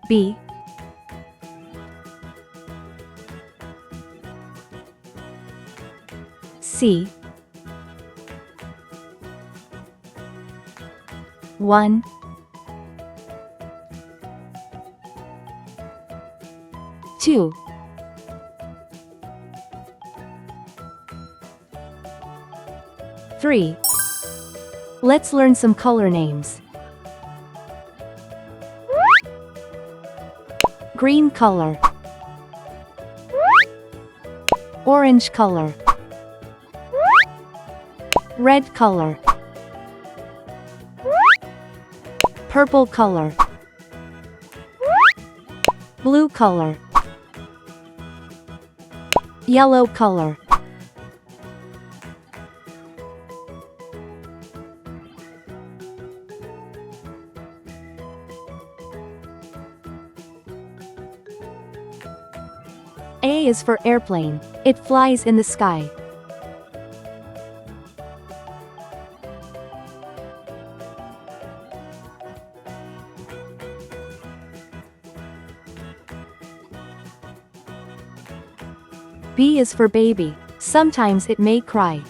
B, C, 1, 2, 3. Let's learn some color names. Green color, orange color, red color, purple color, blue color, yellow color. A is for airplane. It flies in the sky. B is for baby. Sometimes it may cry.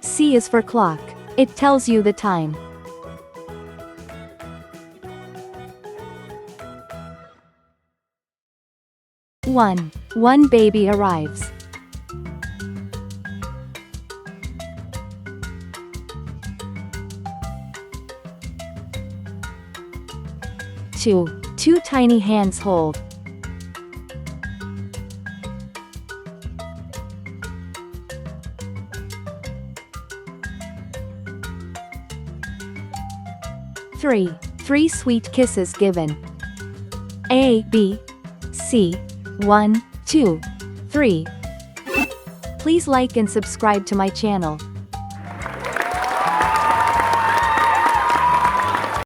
C is for clock. It tells you the time. One baby arrives. 2, two tiny hands hold. 3, three sweet kisses given. A, B, C, 1, 2, 3. Please like and subscribe to my channel.